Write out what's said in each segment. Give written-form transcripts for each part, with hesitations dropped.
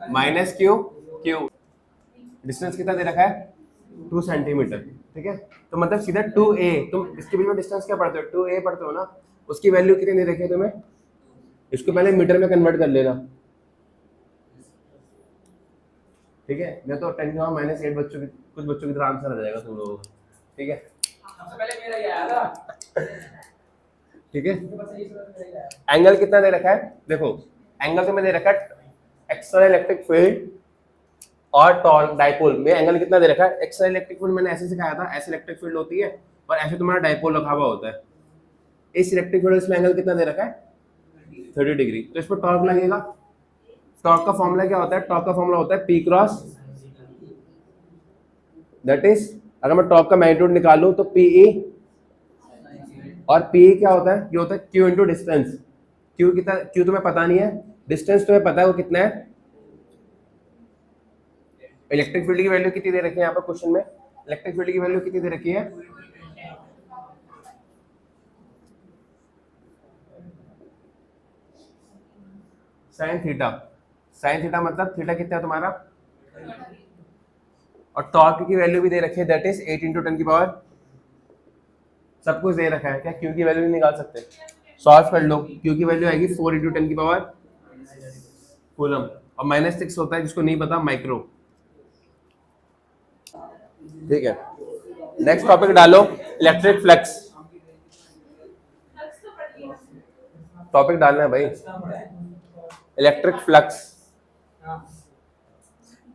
Minus Q Q, distance कितना दे रखा है 2 सेंटीमीटर, ठीक है। तो मतलब सीधा 2a, तुम इसके बीच में डिस्टेंस क्या पढ़ते हो 2a पढ़ते हो ना, उसकी वैल्यू कितनी दे रखी है तुम्हें, इसको पहले मीटर में कन्वर्ट कर लेना, ठीक है। मैं तो 10⁻⁻8 बच्चों की, कुछ बच्चों की तरह आंसर आ जाएगा तुम लोगों का, ठीक है। सबसे पहले मेरा ये आया था, ठीक है। एंगल कितना दे रखा है, देखो एंगल तुम्हें दे रखा है एक्सटर्नल इलेक्ट्रिक फील्ड और टॉर्क डाइपोल में एंगल कितना दे रखा है। एक्सटर्नल इलेक्ट्रिक फील्ड मैंने ऐसे सिखाया था, ऐसे इलेक्ट्रिक फील्ड होती है और ऐसे तुम्हारा डाइपोल रखा हुआ होता है। इस इलेक्ट्रिक फील्ड इसमें एंगल कितना दे रखा है 30 डिग्री, तो इस पर टॉर्क लगेगा। टॉर्क का फॉर्मूला क्या होता है, टॉर्क का फॉर्मूला होता है P क्रॉस, दैट इज अगर मैं टॉर्क का मैग्नीट्यूड निकालूं तो PE, और PE क्या होता है, ये होता है Q इंटू डिस्टेंस। Q कितना, Q तुम्हें पता नहीं है, डिस्टेंस तुम्हें पता है वो कितना है। इलेक्ट्रिक फील्ड की वैल्यू कितनी दे रखी है यहाँ पर क्वेश्चन में, इलेक्ट्रिक फील्ड की वैल्यू कितनी दे रखी है, साइन थीटा। साइन थीटा मतलब थीटा कितना है तुम्हारा, और टॉर्क की वैल्यू भी दे रखी है, दैट इज 8 इंटू 10 की पावर, सब कुछ दे रखा है। क्या Q की वैल्यू नहीं निकाल सकते, सॉल्व कर लो। Q की वैल्यू आएगी 4 इंटू 10 की पावर कूलम, और -6 होता है, जिसको नहीं पता माइक्रो, ठीक है। नेक्स्ट टॉपिक डालो, इलेक्ट्रिक फ्लक्स, टॉपिक डालना है भाई, electric flux.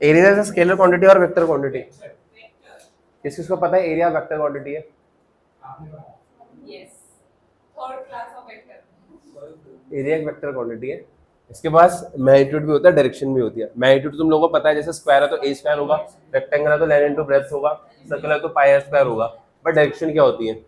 Area is scalar quantity और वेक्टर क्वांटिटी, किस किसको पता है एरिया वेक्टर क्वांटिटी है, एरिया एक वेक्टर क्वांटिटी है। इसके पास मैग्नीट्यूड भी होता है, डायरेक्शन भी होती है। मैग्नीट्यूड तुम लोगों को पता है, जैसे स्क्वायर है तो a स्क्वायर होगा, रेक्टेंगल है तो लेंथ इनटू ब्रेड्थ होगा, सर्कल है तो पाई स्क्वायर होगा, बट डायरेक्शन क्या होती है,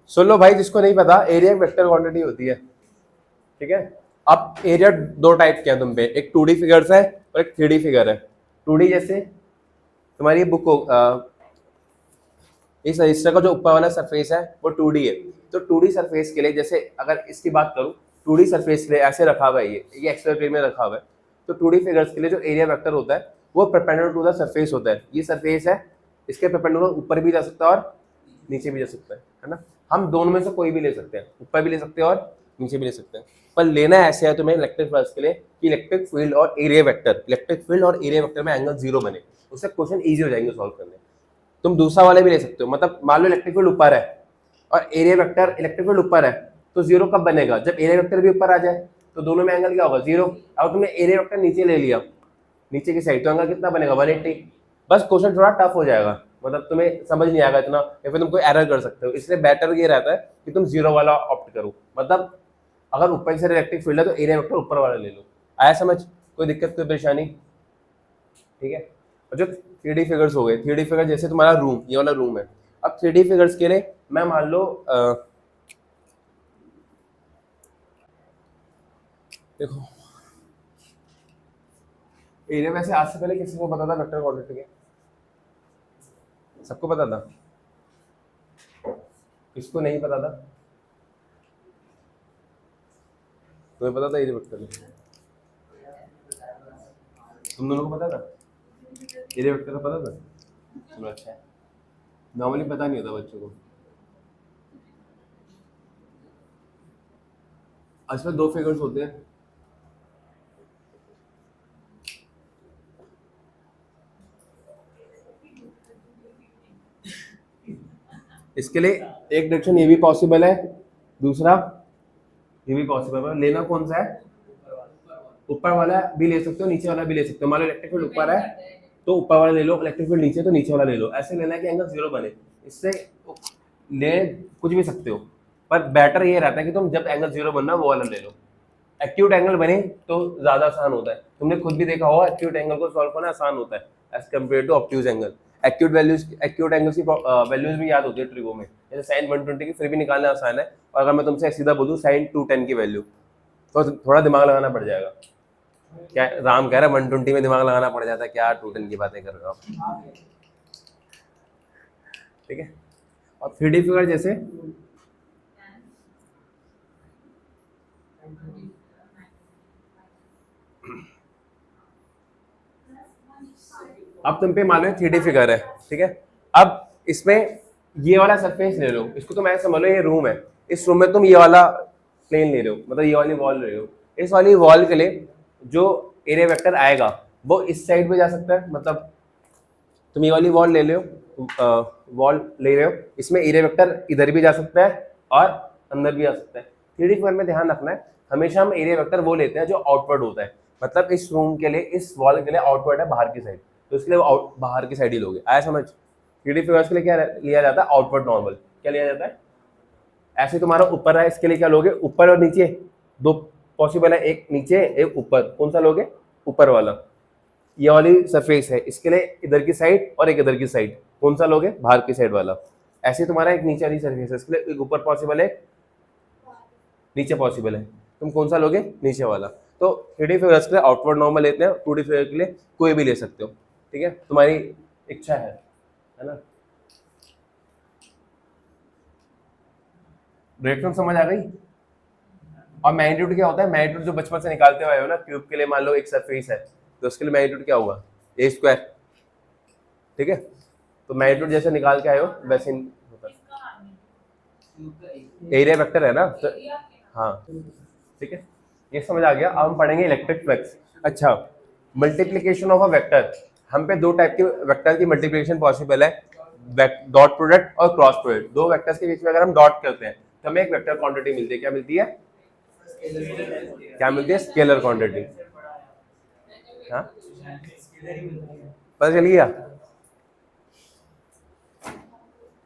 सुन लो भाई, जिसको नहीं पता, एरिया एक वेक्टर क्वांटिटी होती है, ठीक है। अब एरिया दो टाइप के हैं तुम पे, एक 2D फिगर्स है और एक 3D फिगर है। 2D जैसे तुम्हारी बुक हो, इस रजिस्टर का जो ऊपर वाला सरफेस है वो 2D है, तो 2D सरफेस के लिए, जैसे अगर इसकी बात करूं, 2D सरफेस के लिए ऐसे रखा हुआ है, ये एक्स वाई प्लेन में रखा हुआ है, तो 2D फिगर्स के लिए जो एरिया वेक्टर होता है वो परपेंडिकुलर टू द सरफेस होता है। ये सरफेस है, इसके परपेंडिकुलर ऊपर भी जा सकता है और नीचे भी जा सकता है ना। हम दोनों में से कोई भी ले सकते हैं, ऊपर भी ले सकते हैं और नीचे भी ले सकते हैं, पर लेना ऐसे है तुम्हें इलेक्ट्रिक फ्लक्स के लिए कि इलेक्ट्रिक फील्ड और एरिया वेक्टर, इलेक्ट्रिक फील्ड और एरिया वेक्टर में एंगल 0 बने, उससे क्वेश्चन ईजी हो जाएंगे सॉल्व करने। तुम दूसरा वाले भी ले सकते हो, मतलब मान लो इलेक्ट्रिक फील्ड ऊपर है और एरिया वेक्टर, इलेक्ट्रिक फील्ड ऊपर है, तो 0 कब बनेगा, जब एरिया वेक्टर भी ऊपर आ जाए, तो दोनों में एंगल क्या होगा 0। अब तुमने एरिया वेक्टर नीचे ले लिया, नीचे की साइड, तो एंगल कितना बनेगा 180। बस क्वेश्चन थोड़ा टफ हो जाएगा, मतलब तुम्हें समझ नहीं आएगा इतना, या फिर तुम कोई एरर कर सकते हो, इसलिए बेटर ये रहता है कि तुम 0 वाला ऑप्ट करो। मतलब अगर ऊपर से इलेक्ट्रिक फील्ड है तो एरिया वेक्टर ऊपर वाला ले लो। आया समझ, कोई दिक्कत कोई परेशानी, ठीक है। और जो 3D फिगर्स हो गए, 3D फिगर जैसे तुम्हारा रूम, ये वाला रूम है, अब 3D फिगर्स के लिए मैं मान लो देखो एरिया, वैसे आज से पहले किसी को पता था वेक्टर क्वांटिटी के, सबको पता था, किसको नहीं पता था, तुम्हें पता था एरिया वेक्टर, तुम दोनों को पता था एरिया वेक्टर का, पता था, चलो अच्छा है, नॉर्मली पता नहीं होता बच्चों को। इसमें दो फिगर्स होते हैं, इसके लिए एक डायरेक्शन ये भी पॉसिबल है, दूसरा ये भी पॉसिबल है। लेना कौन सा है, ऊपर वाला भी ले सकते हो, नीचे वाला भी ले सकते हो। मान लो इलेक्ट्रिक फील्ड ऊपर है तो ऊपर वाला ले लो, इलेक्ट्रिक फील्ड नीचे तो नीचे वाला ले लो, ऐसे लेना है कि एंगल 0 बने। इससे ले कुछ भी सकते हो, पर बेटर ये रहता है कि तुम जब एंगल 0 बनना वो वाला ले लो। एक्यूट एंगल बने तो ज्यादा आसान होता है, तुमने खुद भी देखा होगा एक्यूट एंगल को सॉल्व करना आसान होता है as compared to obtuse angle. Acute angles की वैल्यूज भी याद होती है ट्रिगो में, जैसे साइन 120 की फिर भी निकालना आसान है, और अगर मैं तुमसे सीधा बोलूँ साइन 210 की वैल्यू तो थोड़ा दिमाग लगाना पड़ जाएगा। क्या राम कह रहा है 120 में दिमाग लगाना पड़ जाता है, क्या 210 की बातें कर रहे हो आप, ठीक है। और 3D फिगर जैसे अब तुम पे मान लो 3D फिगर है, ठीक है। अब इसमें ये वाला सरफेस ले लो, इसको तुम ऐसे समझ लो ये रूम है, इस रूम में तुम ये वाला प्लेन ले रहे हो, मतलब ये वाली वॉल ले रहे हो। इस वाली वॉल के लिए जो एरिया वेक्टर आएगा वो इस साइड पे जा सकता है, मतलब तुम ये वाली वॉल ले लो, वॉल ले रहे हो, इसमें एरिया वेक्टर इधर भी जा सकता है और अंदर भी आ सकता है। 3D फिगर में ध्यान रखना है, हमेशा हम एरिया वेक्टर वो लेते हैं जो आउटवर्ड होता है, मतलब इस रूम के लिए, इस वॉल के लिए आउटवर्ड है बाहर की साइड, तो इसके लिए बाहर की साइड ही लोगे, आया समझ। 3D फिगर्स के लिए क्या लिया जाता है, आउटवर्ड नॉर्मल, क्या लिया जाता है। ऐसे तुम्हारा ऊपर है, इसके लिए क्या लोगे, ऊपर और नीचे दो पॉसिबल है, एक नीचे एक ऊपर, कौन सा लोगे, ऊपर वाला। ये वाली सरफेस है, इसके लिए इधर की साइड और एक इधर की साइड, कौन सा लोगे, बाहर की साइड वाला। ऐसे तुम्हारा एक नीचे वाली सरफेस है, इसके लिए एक ऊपर पॉसिबल है, नीचे पॉसिबल है, तुम कौन सा लोगे, नीचे वाला। तो 3D फिगर्स के लिए आउटवर्ड नॉर्मल लेते हैं, 2D फिगर के लिए कोई भी ले सकते हो, ठीक है, तुम्हारी इच्छा है ना। डायरेक्शन समझ आ गई। और मैग्नीट्यूड क्या होता है, मैग्नीट्यूड जो बचपन से निकालते हुए आए हो ना, क्यूब के लिए मान लो एक सरफेस है तो उसके लिए मैग्नीट्यूड क्या होगा, ए स्क्वायर, ठीक है। तो मैग्नीट्यूड जैसे निकाल के आए हो वैसे होता है, एरिया वेक्टर है ना तो, हाँ ठीक है, ये समझ आ गया। अब हम पढ़ेंगे इलेक्ट्रिक फ्लक्स। अच्छा, मल्टीप्लीकेशन ऑफ अ वेक्टर, हम पे दो टाइप के वेक्टर की मल्टीप्लीकेशन पॉसिबल है, डॉट प्रोडक्ट और क्रॉस प्रोडक्ट। दो वेक्टर्स के बीच में अगर हम डॉट करते हैं तो हमें एक वेक्टर क्वांटिटी मिलती है, क्या मिलती है, क्या मिलती है, स्केलर क्वांटिटी। हाँ पता चल गया।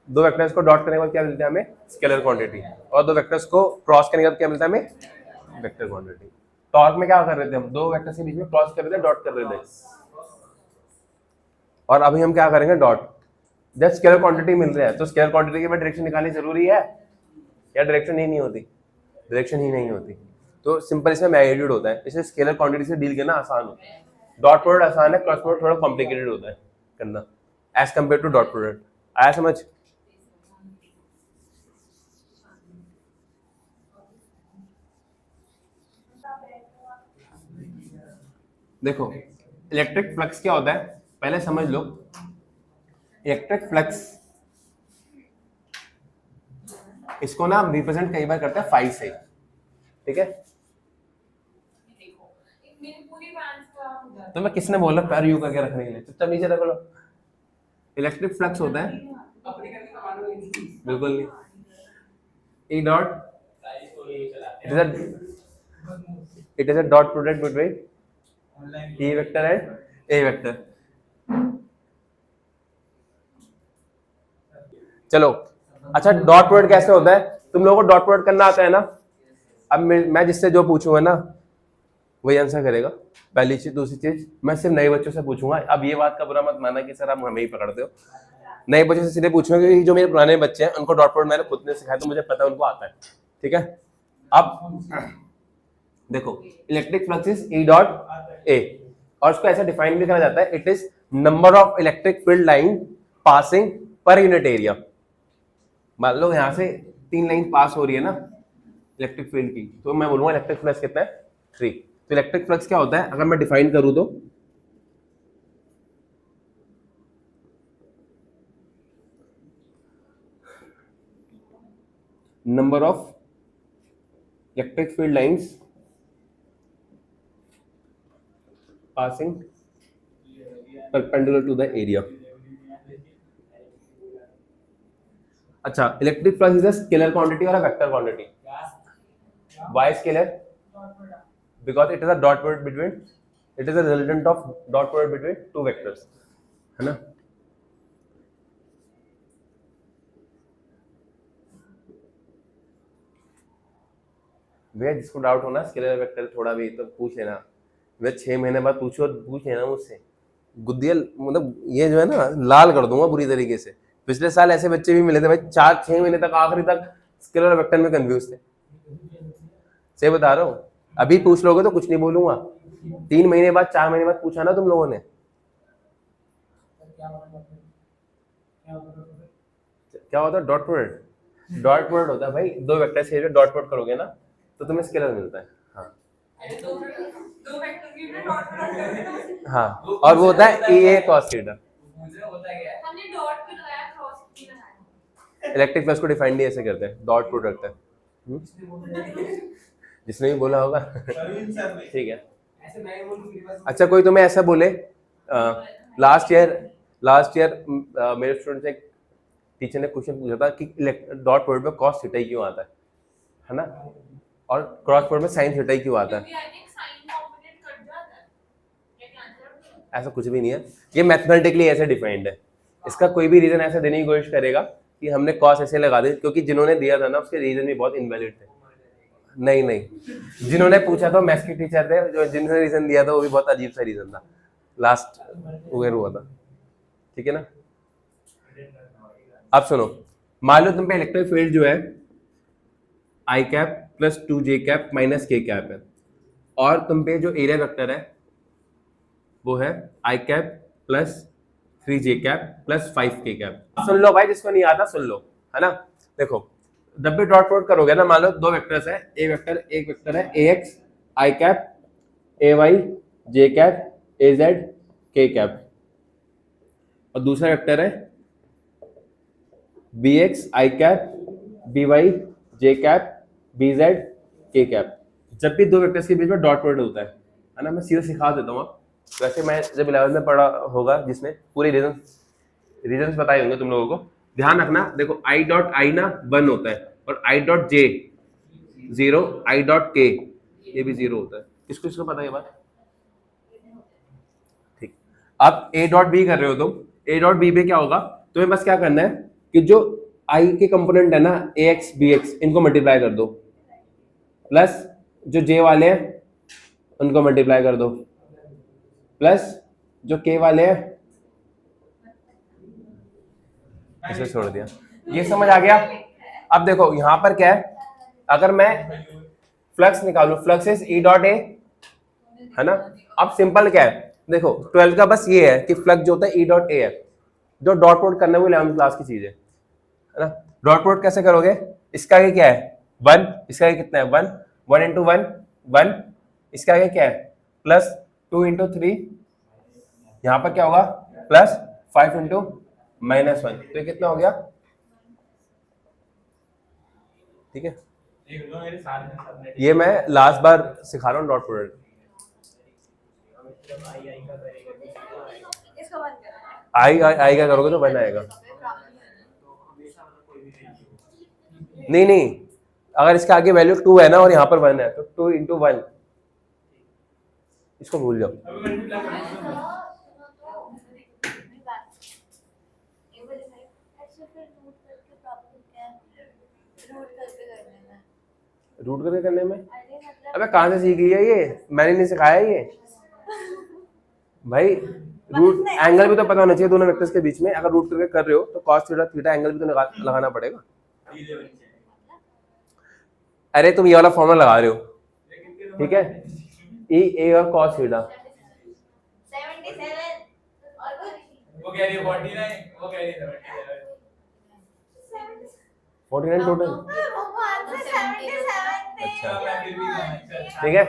दो वेक्टर्स को डॉट करने के बाद क्या मिलता है हमें, स्केलर क्वांटिटी, और दो वेक्टर्स को क्रॉस करने के बाद क्या मिलता है हमें, वेक्टर क्वांटिटी। टॉर्क में क्या कर रहे थे हम, दो वेक्टर्स के बीच में क्रॉस कर रहे थे, डॉट कर रहे थे, और अभी हम क्या करेंगे, डॉट। जब स्केलर क्वांटिटी मिल रहा है तो स्केलर क्वांटिटी के बाद डायरेक्शन निकालनी जरूरी है, या डायरेक्शन ही नहीं होती, डायरेक्शन ही नहीं होती। तो सिंपल इसमें मैग्नीट्यूड होता है, इसलिए स्केलर क्वांटिटी से डील करना आसान होता है। डॉट प्रोडक्ट आसान है, क्रॉस प्रोडक्ट थोड़ा कॉम्प्लिकेटेड होता है करना as compared to dot product. आया समझ। देखो इलेक्ट्रिक फ्लक्स क्या होता है पहले समझ लो। इलेक्ट्रिक फ्लक्स, इसको ना हम रिप्रेजेंट कई बार करते हैं फाई से, ठीक है। तो मैं किसने बोला पैर यू करके रखने के लिए, चुपचाप नीचे रख लो। इलेक्ट्रिक फ्लक्स होता है, बिल्कुल नहीं, E dot, it is a it is a dot product between E vector and A vector. चलो अच्छा, डॉट प्रोडक्ट कैसे होता है, तुम लोगों को डॉट प्रोडक्ट करना आता है ना। अब मैं जिससे जो पूछूंगा ना वही आंसर करेगा। पहली चीज, दूसरी चीज, मैं सिर्फ नए बच्चों से पूछूंगा। अब ये बात का बुरा मत माना कि सर आप हमें ही पकड़ते हो, नए बच्चों से सीधे पूछूंगा, क्योंकि जो मेरे पुराने बच्चे हैं उनको डॉट प्रोडक्ट मैंने खुद ने सिखाया, तो मुझे पता है उनको आता है, ठीक है। अब देखो electric flux is E dot A, और उसको ऐसा डिफाइन भी करा जाता है, it is number of electric field line passing per unit area. मान लो यहां से 3 लाइन पास हो रही है ना इलेक्ट्रिक फील्ड की, तो मैं बोलूंगा इलेक्ट्रिक फ्लक्स कितना है, 3। तो इलेक्ट्रिक फ्लक्स क्या होता है अगर मैं डिफाइन करूं तो, number of electric field lines passing perpendicular to the area. अच्छा, electric flux is a scalar quantity और a vector quantity. Why scalar, because it is a dot product between, it is a resultant of dot product between two vectors, है ना। भैया जिसको doubt होना scalar vector थोड़ा भी तो पूछ लेना, वे 6 महीने बाद पूछ लेना मुझसे, गुद्दिया मतलब ये जो है ना लाल कर दूंगा पूरी तरीके से। पिछले साल ऐसे बच्चे भी मिले थे भाई, 4-6 महीने तक आखिरी तक स्केलर वेक्टर में कंफ्यूज थे। से बता रहा हूँ, अभी पूछ लोगे तो कुछ नहीं बोलूंगा। 3 महीने बाद 4 महीने बाद पूछा ना तुम लोगों ने, क्या होता है डॉट प्रोडक्ट। डॉट प्रोडक्ट होता है भाई, दो वेक्टर से डॉट प्रोडक्ट करोगे ना तो तुम्हें स्केलर मिलता है। हाँ दो वेक्टर की डॉट प्रोडक्ट। हाँ और वो होता है ए cos थीटा। हमने डॉट पे लगाया, क्रॉस भी लगाया। इलेक्ट्रिक फ्लक्स को डिफाइन भी ऐसे करते हैं, डॉट प्रोडक्ट है। जिसने भी बोला होगा ठीक है। अच्छा कोई तुम्हें ऐसा बोले, लास्ट ईयर मेरे स्टूडेंट से टीचर ने क्वेश्चन पूछा था कि डॉट प्रोडक्ट में cos थीटा क्यों आता है ना, और क्रॉस प्रोडक्ट में sin थीटा क्यों आता है। ऐसा कुछ भी नहीं है, ये मैथमेटिकली ऐसे डिफाइंड है। इसका कोई भी रीजन ऐसा देने की कोशिश करेगा कि हमने cos ऐसे लगा दी, क्योंकि जिन्होंने दिया था ना उसके रीजन भी बहुत इनवैलिड थे। नहीं जिन्होंने पूछा था मैथ्स के टीचर थे, जो जिन्होंने रीजन दिया था वो भी बहुत अजीब सा रीजन था, लास्ट ईयर हुआ था। ठीक है ना। अब सुनो, मान लो तुम पे इलेक्ट्रिक फील्ड जो है I cap plus 2j cap minus k cap है, और तुम पे जो एरिया वेक्टर है वो है I cap plus 3j cap plus 5k cap. सुन लो भाई, जिसको नहीं आता सुन लो, है ना। देखो जब भी डॉट प्रोडक्ट करोगे ना, मान लो दो वेक्टर्स है, एक वेक्टर है ax I cap ay j cap az k cap, और दूसरा वेक्टर है bx I cap by j cap bz k cap. जब भी दो वेक्टर्स के बीच में डॉट प्रोडक्ट होता है ना, मैं सीधा सिखा देता हूँ। वैसे मैं जब 11th में पढ़ा होगा, जिसने पूरे रीजन बताए होंगे तुम लोगों को, ध्यान रखना। देखो आई डॉट आई ना 1 होता है, और I dot J 0, I dot के ये भी 0 होता है। किसको किसको पता है ये बात? ठीक। अब ए डॉट बी कर रहे हो तुम, ए डॉट बी पे क्या होगा, तुम्हें बस क्या करना है कि जो आई के कंपोनेंट है ना ए एक्स बी एक्स, इनको मल्टीप्लाई कर दो, प्लस जो जे वाले हैं उनको मल्टीप्लाई कर दो, प्लस जो के वाले हैं इसे छोड़ दिया। ये समझ आ गया। अब देखो यहां पर क्या है, अगर मैं फ्लक्स निकालू, flux is E dot A, है ना। अब सिंपल क्या है, देखो 12 का बस ये है कि फ्लक्स जो होता है ई डॉट ए है, जो डॉट प्रोडक्ट करना है वो 11th क्लास की चीज है ना। डॉट प्रोडक्ट कैसे करोगे, इसका आगे क्या है 1, इसका आगे कितना है 1, 1 इंटू 1 1, इसका आगे क्या है प्लस 2 इंटू 3, यहाँ पर क्या होगा प्लस 5 इंटू -1, तो ये कितना हो गया। ठीक है, ये मैं लास्ट बार सिखा रहा हूँ डॉट प्रोडक्ट। आई का करोगे तो 1 आएगा। नहीं अगर इसका आगे वैल्यू 2 है ना और यहाँ पर 1 है, तो 2 इंटू 1, इसको भूल जाओ। रूट करके करने में, अबे कहाँ से सीख लिया ये, मैंने नहीं सिखाया ये भाई। रूट एंगल भी तो पता होना चाहिए दोनों वेक्टर्स के बीच में। अगर रूट करके कर रहे हो तो cos थीटा थीटा एंगल भी तो लगाना पड़ेगा। अरे तुम ये वाला फॉर्मूला लगा रहे हो, ठीक है, ई ए और cos थीटा। वो कह रही है 49, वो कह रही है 49 टोटल। अच्छा ठीक है,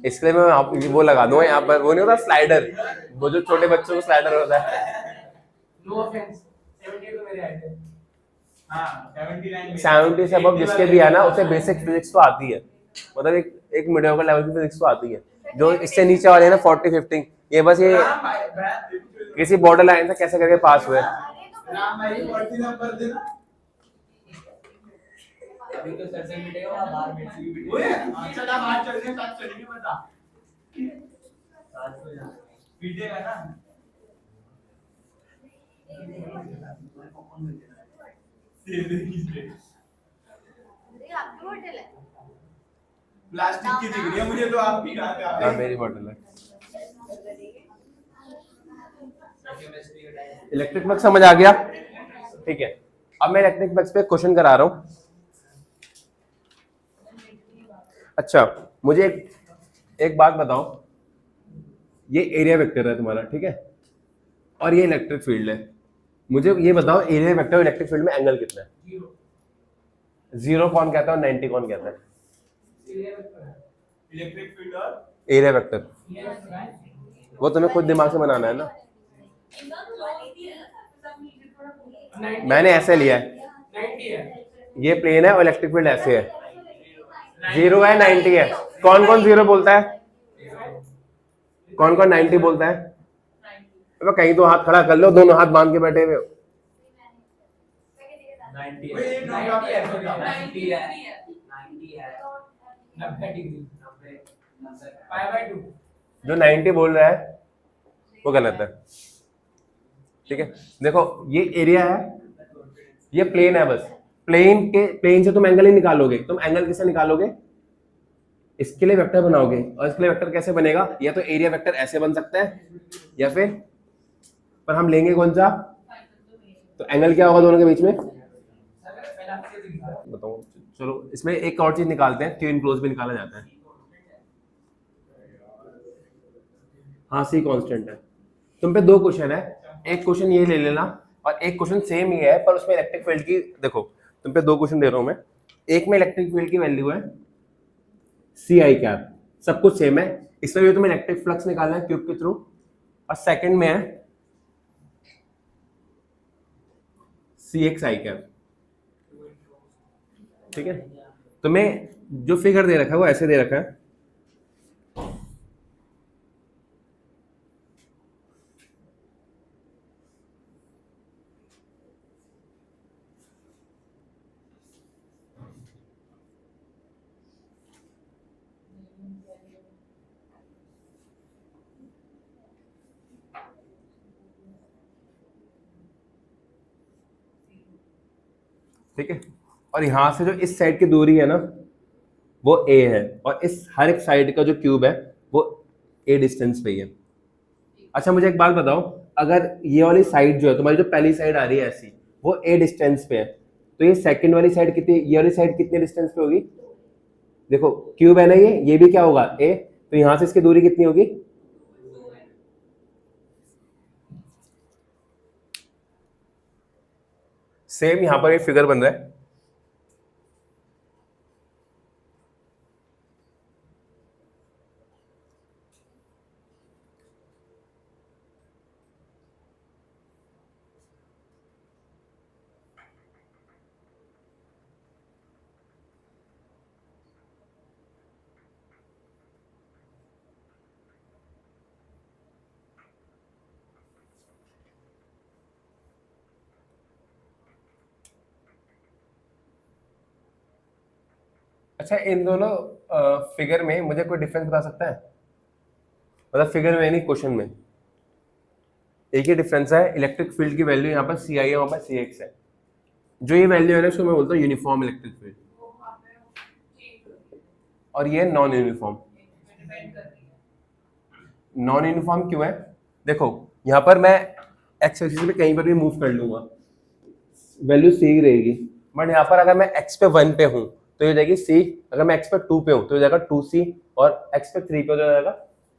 इसलिए मैं आप वो लगा दूंगा यहाँ पर, वो नहीं होता स्लाइडर, वो जो छोटे बच्चों को स्लाइडर होता है। नो ऑफेंस, 70 तो मेरे आए थे। हाँ 70 से अब जिसके भी है ना उसे बेसिक फिजिक्स तो आती है, मतलब एक मीडियोकर लेवल की फिजिक्स तो आती है। जो इससे नीचे वाले हैं ना 40 50, ये बस ये किसी बॉर्डर लाइन से कैसे करके पास हुए। अभी तो सर से मिलेगा और बाहर में से भी मिलेगा। चला बाहर चलने साथ चलेंगे, बता साथ में जा पीटेगा ना। आपकी बोतल है प्लास्टिक की दिख रही है मुझे तो, आपकी कहाँ पे आ हाँ गई? मेरी बॉटल है। इलेक्ट्रिक फ्लक्स समझ आ गया, ठीक है। अब मैं इलेक्ट्रिक फ्लक्स पे क्वेश्चन करा रहा हूँ। अच्छा मुझे एक बात बताओ, ये एरिया वेक्टर है तुम्हारा, ठीक है, और ये इलेक्ट्रिक फील्ड है। मुझे ये बताओ एरिया वेक्टर और इलेक्ट्रिक फील्ड में एंगल कितना है? जीरो कौन कहता है और 90 कौन कहता है? इलेक्ट्रिक फील्ड और एरिया वेक्टर वो तुम्हें खुद दिमाग से बनाना है ना। मैंने ऐसे लिया है, ये प्लेन है और इलेक्ट्रिक फील्ड ऐसे है, 0 है 90 है। कौन कौन 0 बोलता है, कौन कौन 90 बोलता है? अब कहीं तो हाथ खड़ा कर लो, दोनों हाथ बांध के बैठे हुए हो। 90 है, 90 है, 90 डिग्री, 5/2। जो 90 बोल रहा है वो गलत है, ठीक है। देखो ये एरिया है, ये प्लेन है, बस प्लेन से तुम एंगल ही निकालोगे। तुम एंगल किसे निकालोगे? इसके लिए वेक्टर बनाओगे, और इसके लिए वेक्टर कैसे बनेगा? या तो एरिया वेक्टर ऐसे बन सकता है, या फिर पर हम लेंगे कौन सा? तो एंगल क्या होगा दोनों के बीच में? बताओ, चलो इसमें एक और चीज निकालते हैं, क्यू इनक्लोज भी निकाला जाता है। हाँ सी कांस्टेंट है। तुम पे दो क्वेश्चन है, एक क्वेश्चन ये ले लेना और एक क्वेश्चन सेम ही है पर उसमें इलेक्ट्रिक फील्ड की, देखो तुम पे दो क्वेश्चन दे रहा हूं मैं। एक में इलेक्ट्रिक फील्ड की वैल्यू है सी आई कैप, सब कुछ सेम है। इसमें भी तुम्हें इलेक्ट्रिक फ्लक्स निकालना है क्यूब के थ्रू, और सेकंड में है सी एक्स आई कैप, ठीक है। तुम्हें जो फिगर दे रखा है वो ऐसे दे रखा है, ठीक है। और यहां से जो इस साइड की दूरी है ना वो a है, और इस हर एक साइड का जो क्यूब है वो a डिस्टेंस पे ही है। अच्छा मुझे एक बात बताओ, अगर ये वाली साइड जो है तुम्हारी, जो पहली साइड आ रही है ऐसी, वो a डिस्टेंस पे है, तो ये सेकंड वाली साइड कितनी, ये वाली साइड कितने डिस्टेंस पे होगी? देखो क्यूब है ना, ये भी क्या होगा a, तो यहां से इसकी दूरी कितनी होगी? सेम यहां पर एक फिगर बन रहा है, अच्छा इन दोनों फिगर में मुझे कोई डिफरेंस बता सकता है? मतलब फिगर में नहीं, क्वेश्चन में एक ही डिफरेंस है, इलेक्ट्रिक फील्ड की वैल्यू यहाँ पर सी आई है, वहाँ पर सी एक्स है। जो ये वैल्यू है ना उसको मैं बोलता हूँ यूनिफॉर्म इलेक्ट्रिक फील्ड, और ये नॉन यूनिफॉर्म। नॉन यूनिफॉर्म क्यों है? देखो यहाँ पर मैं एक्स एक्सिस पे कहीं पर भी मूव कर लूंगा, वैल्यू सी ही रहेगी, बट यहाँ पर अगर मैं एक्स पे 1 पे हूँ तो ये जाएगी सी, अगर मैं एक्स पे 2 पे हूँ तो ये जाएगा 2c, और एक्स पे 3 पे हो जाएगा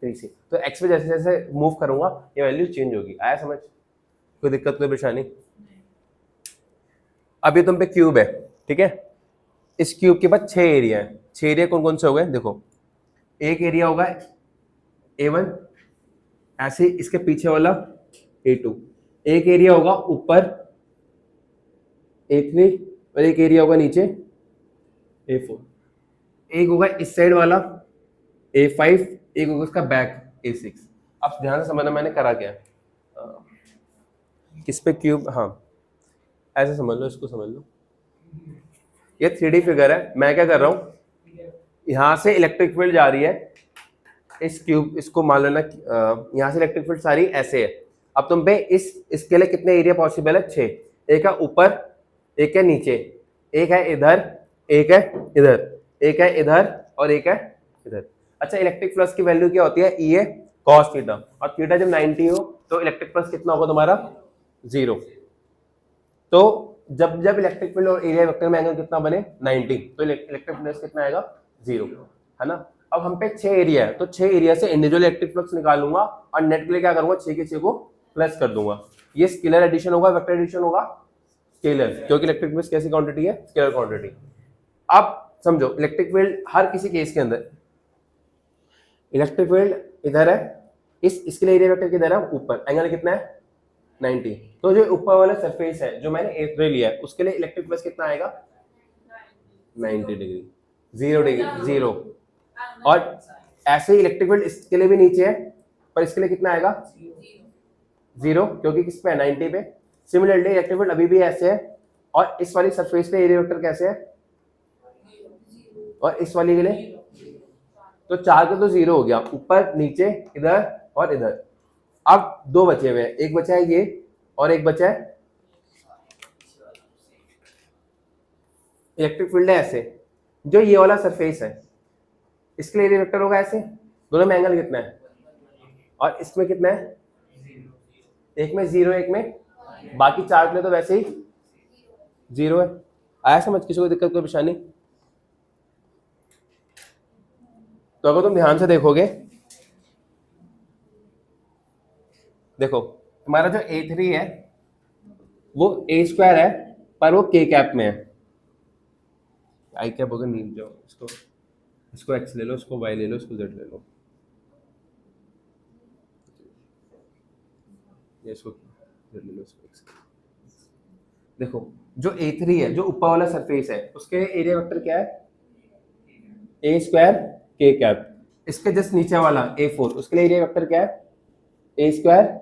3c। तो एक्स पे जैसे जैसे मूव करूंगा ये वैल्यू चेंज होगी। आया समझ? कोई दिक्कत, कोई परेशानी? अब ये तुम पे क्यूब है, ठीक है। इस क्यूब के बाद 6 एरिया है। 6 एरिया कौन कौन से हो गए? देखो एक एरिया होगा A1, ऐसे इसके पीछे वाला A2, एक एरिया होगा ऊपर A3, और एक एरिया होगा नीचे A4, एक होगा इस साइड वाला A5, एक होगा इसका बैक A6। अब ध्यान से समझना मैंने करा क्या है। किस पे क्यूब, हाँ ऐसे समझ लो, इसको समझ लो, ये 3D फिगर है। मैं क्या कर रहा हूँ, यहाँ से इलेक्ट्रिक फील्ड जा रही है इस क्यूब, इसको मान लेना यहाँ से इलेक्ट्रिक फील्ड सारी ऐसे है। अब तुम पे इसके लिए कितने एरिया पॉसिबल है? 6। एक है ऊपर, एक है नीचे, एक है इधर, एक है इधर, एक है इधर और एक है इधर। अच्छा, इलेक्ट्रिक फ्लक्स की वैल्यू क्या होती है? ई ए कॉस थीटा, और थीटा जब 90 हो तो इलेक्ट्रिक फ्लक्स कितना होगा तुम्हारा? 0। तो जब जब इलेक्ट्रिक फील्ड और एरिया वेक्टर में एंगल कितना बने? 90, तो इलेक्ट्रिक फ्लक्स कितना आएगा? 0, है ना। अब हम पे 6 एरिया है, तो 6 एरिया से इंडिविजुअल इलेक्ट्रिक फ्लक्स निकालूंगा और नेट के लिए क्या करूंगा? 6 के 6 को प्लस कर दूंगा। ये स्केलर एडिशन होगा, वेक्टर एडिशन होगा? स्केलर, क्योंकि इलेक्ट्रिक फ्लक्स कैसी क्वांटिटी है? Scalar quantity. अब समझो, इलेक्ट्रिक फील्ड हर किसी केस के अंदर इलेक्ट्रिक फील्ड इधर है, इसके लिए एरिया वेक्टर किधर है? ऊपर। एंगल कितना है? 90। तो जो ऊपर वाला सरफेस है जो मैंने ए रे लिया है, उसके लिए इलेक्ट्रिक फ्लक्स कितना आएगा? 90 डिग्री, 0 डिग्री, 0। और ऐसे ही इलेक्ट्रिक फील्ड इसके लिए भी नीचे है, पर इसके लिए कितना आएगा? 0, क्योंकि किस पे है? 90 पे। सिमिलरली इलेक्ट्रिक फील्ड अभी भी ऐसे है, और इस वाली सरफेस पे एरिया वेक्टर कैसे है? और इस वाली के लिए तो 4 का तो 0 हो गया, ऊपर नीचे इधर और इधर। अब 2 बचे हुए हैं, एक बचा है ये और एक बचा है इलेक्ट्रिक फील्ड है ऐसे। जो ये वाला सरफेस है इसके लिए एरिया वेक्टर होगा ऐसे। दोनों में एंगल कितना है? और इसमें कितना है? एक में 0, एक में, बाकी 4 के लिए तो वैसे ही 0 है। आया समझ? किसी को दिक्कत, कोई परेशानी? तो अगर तुम ध्यान से देखोगे, देखो तुम्हारा जो A3 है वो A² है, पर वो K कैप में है। आई कैप होगा, नीचे जाओ, इसको X ले लो, इसको Y ले लो, इसको Z ले लो, इसको Z ले लो, इसको X। देखो जो A3 है, जो ऊपर वाला सरफेस है, उसके एरिया वेक्टर क्या है? A² K cap. इसके जस्ट नीचे वाला A4, उसके लिए एरिया वेक्टर क्या है? A²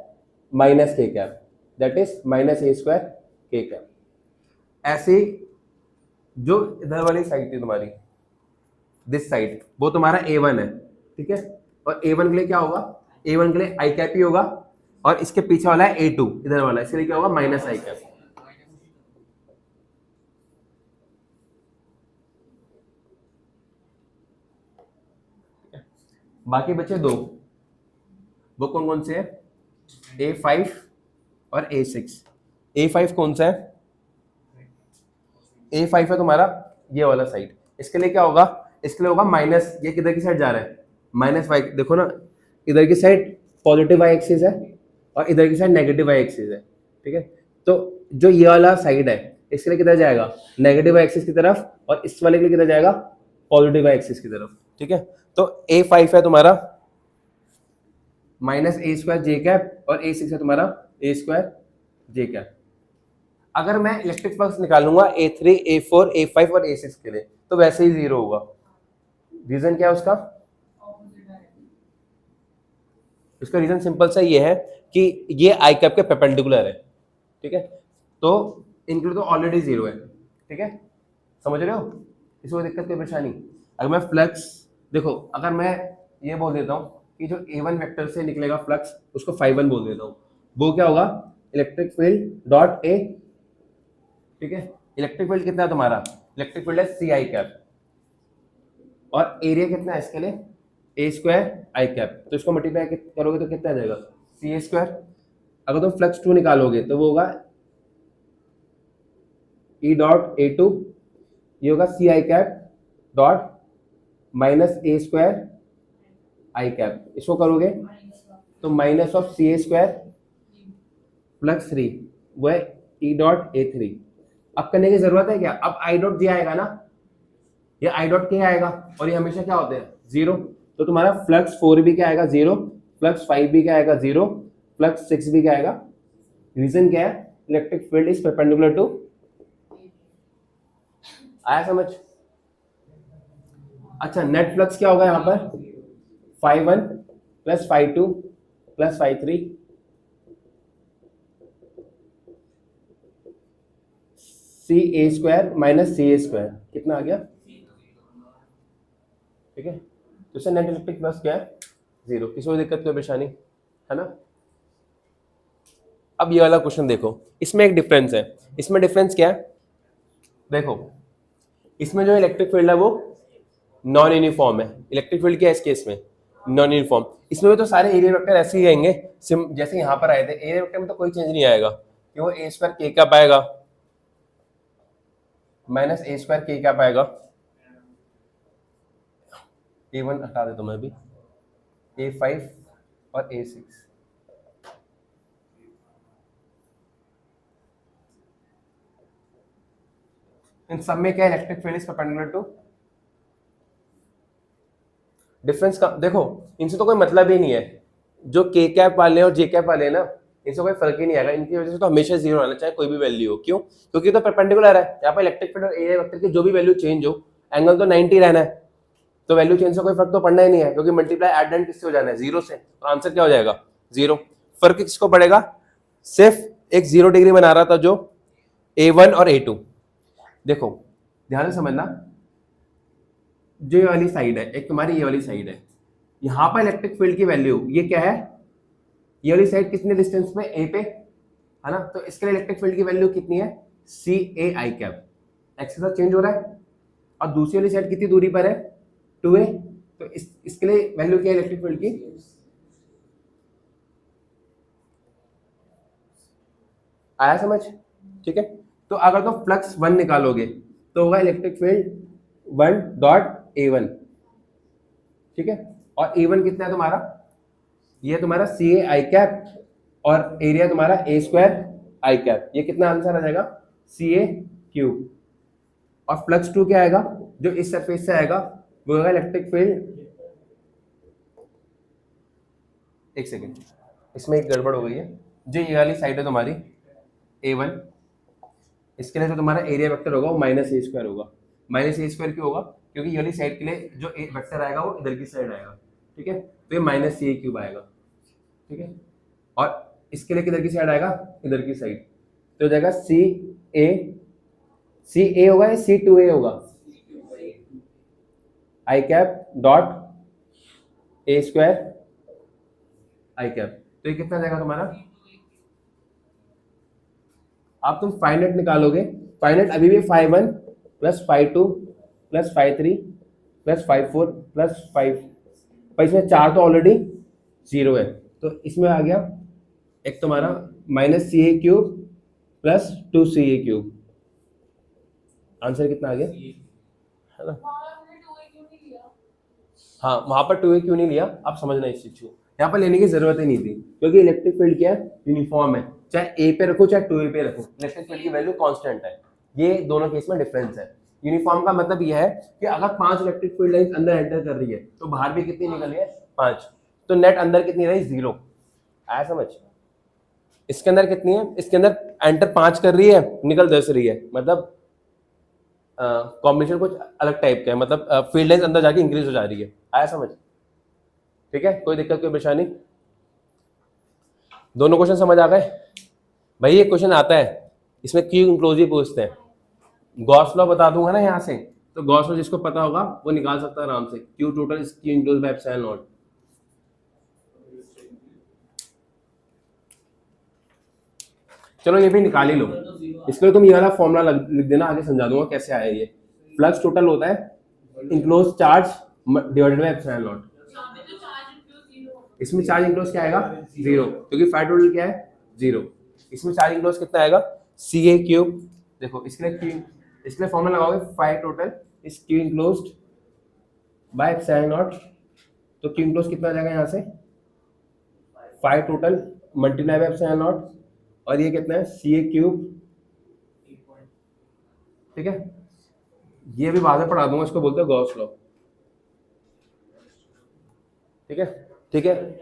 minus K cap, that is minus A² K cap. ऐसे ही जो इधर वाली साइड थी तुम्हारी, दिस साइड, वो तुम्हारा A1 है, ठीक है। और A1 के लिए क्या होगा? A1 के लिए आई कैप ही होगा, और इसके पीछे वाला है A2, इधर वाला, इसके लिए क्या होगा? माइनस आई कैप। बाकी बचे 2, वो कौन कौन से है? A5 और A6। A5 कौन सा है? A5 है तुम्हारा ये वाला साइड। इसके लिए क्या होगा? इसके लिए होगा माइनस, ये किधर की साइड जा रहा है? Minus Y. देखो ना, इधर की साइड पॉजिटिव वाई एक्सिस है और इधर की साइड नेगेटिव वाई एक्सिस है, ठीक है। तो जो ये वाला साइड है इसके लिए किधर जाएगा? नेगेटिव वाई एक्सिस की तरफ, और इस वाले के लिए किधर जाएगा? पॉजिटिव वाई एक्सिस की तरफ, ठीक है। तो A5 है तुम्हारा माइनस A² J कैप, और A6 है तुम्हारा A² J कैप। अगर मैं इलेक्ट्रिक फ्लक्स निकालूंगा A3, A4, A5 और A6 के लिए, तो वैसे ही 0 होगा। रीजन क्या है उसका? इसका रीजन सिंपल सा ये है कि ये आई कैप के परपेंडिकुलर है, ठीक है। तो इनके लिए तो ऑलरेडी 0 है, ठीक है। समझ रहे हो? इसमें दिक्कत, कोई परेशानी? अगर मैं फ्लक्स, देखो अगर मैं ये बोल देता हूँ कि जो A1 वेक्टर से निकलेगा फ्लक्स, उसको φ1 बोल देता हूँ, वो क्या होगा? इलेक्ट्रिक फील्ड डॉट A, ठीक है। इलेक्ट्रिक फील्ड कितना है तुम्हारा? इलेक्ट्रिक फील्ड है C आई कैप, और एरिया कितना है इसके लिए? A² आई कैप। तो इसको मल्टीप्लाई करोगे तो कितना आ जाएगा? CA²। अगर तुम फ्लक्स 2 निकालोगे तो वो होगा E डॉट A2, ये होगा C आई कैप डॉट माइनस A² आई कैप। इसको करोगे तो माइनस ऑफ CA² प्लस 3, वो है E डॉट A3। अब करने की जरूरत है क्या? अब आई डॉट जे आएगा ना, ये आई डॉट के आएगा, और ये हमेशा क्या होते हैं? 0। तो तुम्हारा फ्लक्स 4 भी क्या आएगा? 0। फ्लक्स 5 भी क्या आएगा? 0। फ्लक्स 6 भी क्या आएगा? रीजन क्या है? Electric field is perpendicular to. आया समझ? अच्छा, नेट फ्लक्स क्या होगा यहाँ पर? φ1 plus φ2 plus φ3 CA² minus CA², कितना आ गया? ठीक है। तो इससे नेट इलेक्ट्रिक फ्लक्स क्या है? 0। किसी को दिक्कत, कोई परेशानी है ना? अब ये वाला क्वेश्चन देखो, इसमें एक डिफरेंस है। इसमें डिफरेंस क्या है? देखो इसमें जो इलेक्ट्रिक फील्ड है वो नॉन यूनिफॉर्म है। इलेक्ट्रिक फील्ड क्या है इस केस में? Non uniform. इसमें भी तो सारे एरिया वेक्टर ऐसे ही आएंगे जैसे यहाँ पर आए थे। एरिया वेक्टर में तो कोई चेंज नहीं आएगा कि वो ए स्क्वायर के कब आएगा माइनस ए स्क्वायर के क्या पाएगा। A1 हटा देता हूं मैं अभी, A5 और A6। इन सब में क्या electric field is perpendicular to difference का। देखो इनसे तो कोई मतलब ही नहीं है, जो के कैप वाले और जे कैप वाले हैं ना, इनसे कोई फर्क ही नहीं आएगा। इनकी वजह से तो हमेशा जीरो आना चाहे कोई भी वैल्यू हो। क्यों? क्योंकि तो परपेंडिकुलर है। यहाँ पर इलेक्ट्रिक फील्ड और एरिया वेक्टर की जो भी वैल्यू चेंज हो, एंगल तो 90 रहना है, तो वैल्यू चेंज से कोई फर्क तो पड़ना ही नहीं है, क्योंकि मल्टीप्लाई एड एंड किससे हो जाना है? जीरो से। तो आंसर क्या हो जाएगा? जीरो। फर्क किसको पड़ेगा? सिर्फ एक 0 डिग्री बना रहा था जो A1 और A2। देखो ध्यान से समझना, जो ये वाली साइड है, एक तुम्हारी ये वाली साइड है, यहाँ पर इलेक्ट्रिक फील्ड की वैल्यू ये क्या है? ये वाली साइड कितने डिस्टेंस पे? A पे है ना। तो इसके लिए इलेक्ट्रिक फील्ड की वैल्यू कितनी है? CA cap. एक्स के साथ चेंज हो रहा है। और दूसरी वाली साइड कितनी दूरी पर है? 2A। तो इसके लिए वैल्यू क्या है इलेक्ट्रिक फील्ड की? आया समझ? ठीक है। तो अगर तो फ्लक्स 1 निकालोगे तो होगा इलेक्ट्रिक फील्ड 1.A1। ठीक है। और A1 कितना है तुम्हारा? ये तुम्हारा CA कैप और एरिया तुम्हारा A स्क्वायर I कैप। ये कितना आंसर आ जाएगा? CA cube. और फ्लक्स 2 क्या आएगा? जो इस सरफेस से आएगा वो होगा इलेक्ट्रिक फील्ड। एक सेकेंड, इसमें एक गड़बड़ हो गई है। जो ये वाली साइड है तुम्हारी A1, इसके लिए जो तुम्हारा एरिया वेक्टर होगा वो माइनस A स्क्वायर होगा। माइनस A स्क्वायर क्यों होगा? क्योंकि ये वाली साइड के लिए जो वेक्टर आएगा वो इधर की साइड आएगा। ठीक है। तो ये माइनस CA क्यूब आएगा। ठीक है। और इसके लिए किधर की साइड आएगा? इधर की साइड। तो हो जाएगा CA होगा या C2A होगा? I cap dot A square I cap. तो ये कितना जाएगा तुम्हारा? आप तुम फाइनेट निकालोगे, फाइनेट अभी भी 5(1) प्लस 5(2) प्लस 5(3) प्लस 5(4) प्लस 5, पर इसमें 4 तो ऑलरेडी 0 है, तो इसमें आ गया एक तुम्हारा minus CA cube plus 2CA cube. Answer कितना आ गया? है ना। हाँ, वहां पर 2A क्यों नहीं लिया आप समझना इस चीज को। यहाँ पर लेने की जरूरत ही नहीं थी, क्योंकि इलेक्ट्रिक फील्ड क्या है? यूनिफॉर्म है। चाहे A पे रखो चाहे 2A पे रखो, इलेक्ट्रिक फील्ड की वैल्यू कांस्टेंट है। ये दोनों केस में डिफरेंस है। यूनिफॉर्म का मतलब यह है कि अगर 5 इलेक्ट्रिक फील्ड लाइंस अंदर एंटर कर रही है तो बाहर भी कितनी निकल रही है? 5। तो नेट अंदर कितनी रही? 0। आया समझ? इसके अंदर कितनी है? इसके अंदर एंटर 5 कर रही है, निकल 10 रही है। मतलब कॉम्बिनेशन कुछ अलग टाइप का है, मतलब फील्ड लाइंस अंदर जाके इंक्रीज हो जा रही है। आया समझ? ठीक है। कोई दिक्कत कोई परेशानी? दोनों क्वेश्चन समझ आ गए भाई? ये क्वेश्चन आता है, इसमें क्यू इंक्लोजिव पूछते हैं। गॉस लॉ बता दूंगा ना यहाँ से, तो गॉस लॉ जिसको पता होगा वो निकाल सकता है आराम से। Q total is Q enclose bye epsilon not. चलो ये भी निकाल ही लो। इसके लिए तुम ये वाला फॉर्मूला लिख देना, आगे समझा दूंगा कैसे आया ये। फ्लक्स टोटल होता है enclose charge divided by epsilon not. इसमें चार्ज इंक्लोज क्या आएगा? 0, क्योंकि फाई टोटल क्या है? 0। इसमें चार्ज इंक्लोज कितना आएगा? CA cube. देखो इसके लिए फॉर्मूला लगाओगे, phi total is Q enclosed by epsilon nought. तो क्यू इंक्लोज कितना आ जाएगा यहाँ से? Phi total multiply by epsilon nought, और ये कितना है? CA cube. ठीक है। ये भी बाद में पढ़ा दूंगा, इसको बोलते हैं गॉस लॉ। ठीक है। ठीक है।